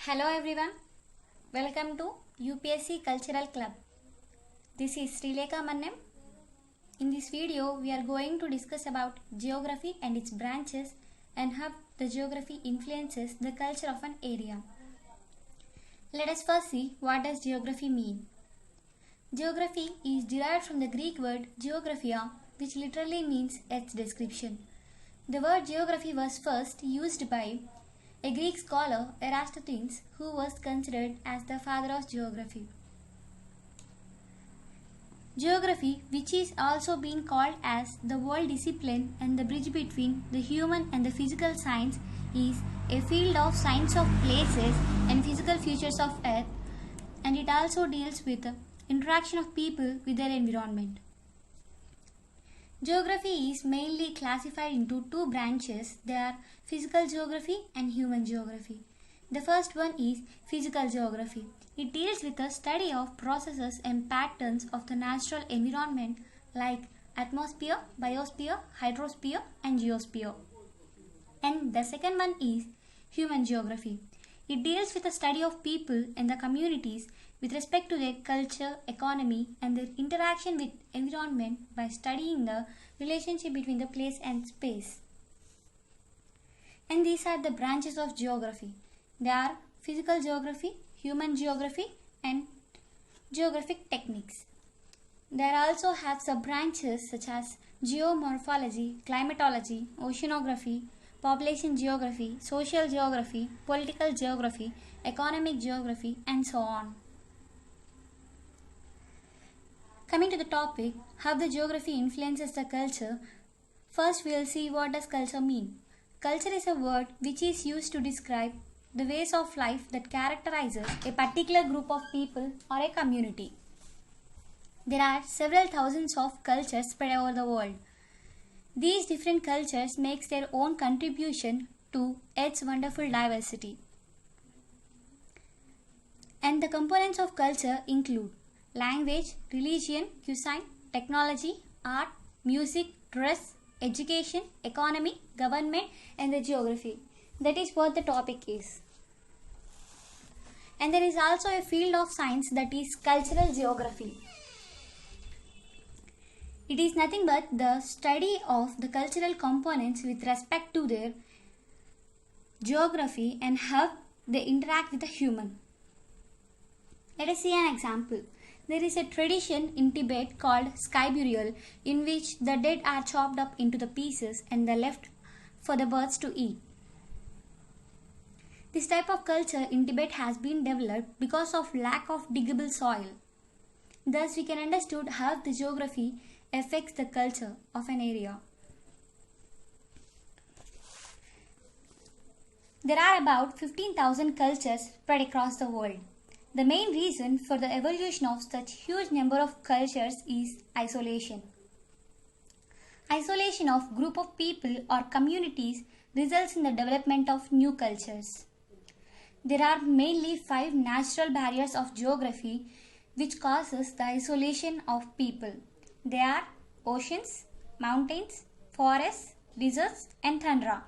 Hello everyone, welcome to UPSC Cultural Club. This is Srilekha Mannem. In this video, we are going to discuss about geography and its branches and how the geography influences the culture of an area. Let us first see what does geography mean. Geography is derived from the Greek word geographia, which literally means earth's description. The word geography was first used by a Greek scholar, Eratosthenes, who was considered as the father of geography. Geography, which is also being called as the world discipline and the bridge between the human and the physical science, is a field of science of places and physical features of Earth, and it also deals with the interaction of people with their environment. Geography is mainly classified into two branches. They are physical geography and human geography. The first one is physical geography. It deals with the study of processes and patterns of the natural environment like atmosphere, biosphere, hydrosphere and geosphere. And the second one is human geography. It deals with the study of people and the communities with respect to their culture, economy and their interaction with environment by studying the relationship between the place and space. And these are the branches of geography. They are physical geography, human geography and geographic techniques. There also have sub-branches such as geomorphology, climatology, oceanography, population geography, social geography, political geography, economic geography and so on. Coming to the topic, how the geography influences the culture, first we will see what does culture mean. Culture is a word which is used to describe the ways of life that characterizes a particular group of people or a community. There are several thousands of cultures spread over the world. These different cultures make their own contribution to its wonderful diversity. And the components of culture include language, religion, cuisine, technology, art, music, dress, education, economy, government and the geography. That is what the topic is. And there is also a field of science that is cultural geography. It is nothing but the study of the cultural components with respect to their geography and how they interact with the human. Let us see an example. There is a tradition in Tibet called sky burial, in which the dead are chopped up into the pieces and they left for the birds to eat. This type of culture in Tibet has been developed because of lack of diggable soil. Thus we can understand how the geography affects the culture of an area. There are about 15,000 cultures spread across the world. The main reason for the evolution of such huge number of cultures is isolation. Isolation of group of people or communities results in the development of new cultures. There are mainly 5 natural barriers of geography which causes the isolation of people. They are oceans, mountains, forests, deserts and tundra.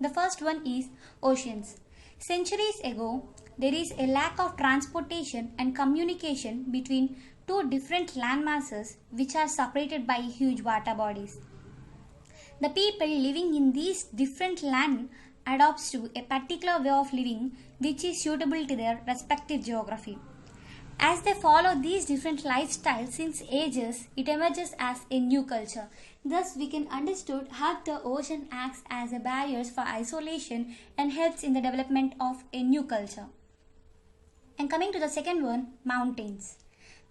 The first one is oceans. Centuries ago, there is a lack of transportation and communication between two different land masses which are separated by huge water bodies. The people living in these different lands adopts to a particular way of living which is suitable to their respective geography. As they follow these different lifestyles since ages, it emerges as a new culture. Thus, we can understand how the ocean acts as a barrier for isolation and helps in the development of a new culture. And coming to the second one, mountains.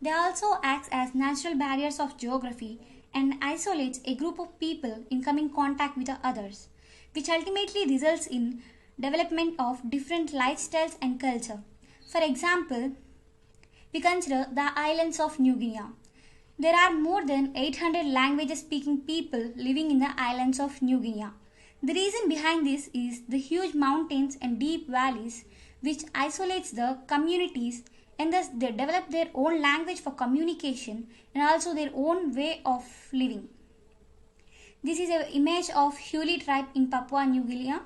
They also act as natural barriers of geography and isolates a group of people in coming contact with the others, which ultimately results in development of different lifestyles and culture. For example, we consider the islands of New Guinea. There are more than 800 languages speaking people living in the islands of New Guinea. The reason behind this is the huge mountains and deep valleys which isolates the communities, and thus they develop their own language for communication and also their own way of living. This is an image of Huli tribe in Papua New Guinea.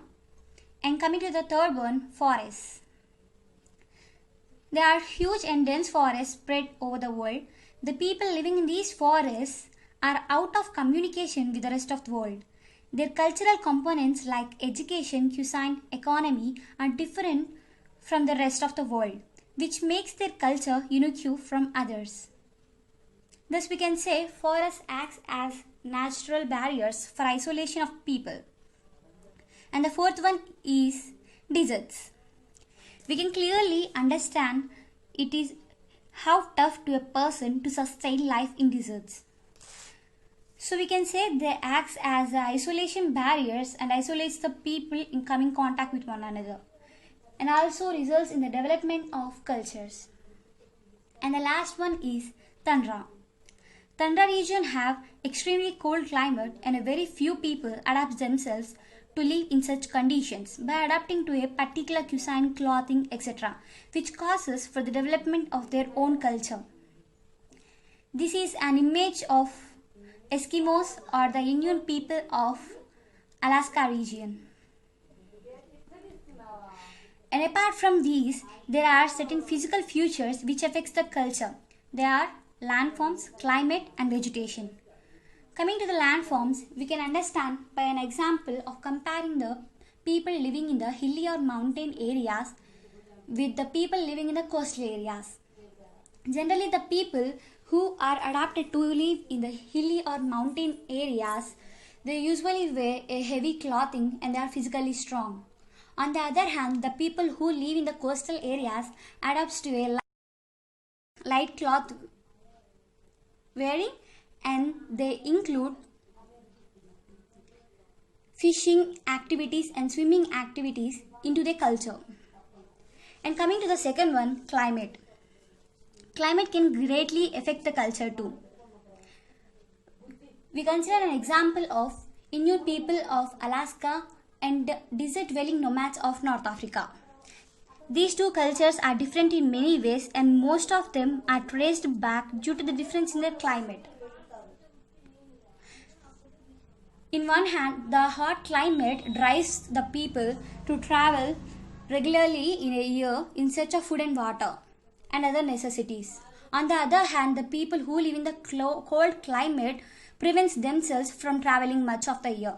And coming to the third one, forests. There are huge and dense forests spread over the world. The people living in these forests are out of communication with the rest of the world. Their cultural components like education, cuisine, economy are different from the rest of the world, which makes their culture unique from others. Thus, we can say forests act as natural barriers for isolation of people. And the fourth one is deserts. We can clearly understand it is how tough to a person to sustain life in deserts. So we can say they act as isolation barriers and isolates the people in coming contact with one another, and also results in the development of cultures. And the last one is tundra. Tundra region have extremely cold climate and a very few people adapt themselves to live in such conditions by adapting to a particular cuisine, clothing, etc., which causes for the development of their own culture. This is an image of Eskimos or the Inuit people of Alaska region. And apart from these, there are certain physical features which affects the culture. They are landforms, climate and vegetation. Coming to the landforms, we can understand by an example of comparing the people living in the hilly or mountain areas with the people living in the coastal areas. Generally, the people who are adapted to live in the hilly or mountain areas, they usually wear a heavy clothing and they are physically strong. On the other hand, the people who live in the coastal areas adapts to a light cloth wearing, and they include fishing activities and swimming activities into their culture. And coming to the second one, climate. Climate can greatly affect the culture too. We consider an example of Inuit people of Alaska and desert dwelling nomads of North Africa. These two cultures are different in many ways, and most of them are traced back due to the difference in their climate. In one hand, the hot climate drives the people to travel regularly in a year in search of food and water and other necessities. On the other hand, the people who live in the cold climate prevents themselves from traveling much of the year.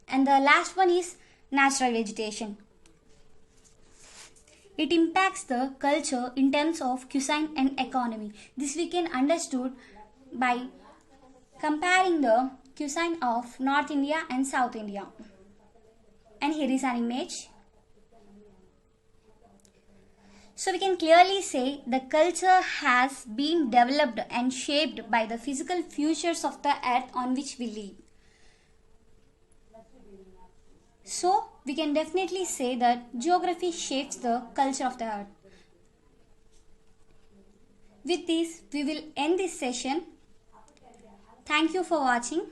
And the last one is natural vegetation. It impacts the culture in terms of cuisine and economy. This we can understood by comparing the cuisine of North India and South India. And here is an image. So we can clearly say the culture has been developed and shaped by the physical features of the earth on which we live. So we can definitely say that geography shapes the culture of the earth. With this, we will end this session. Thank you for watching.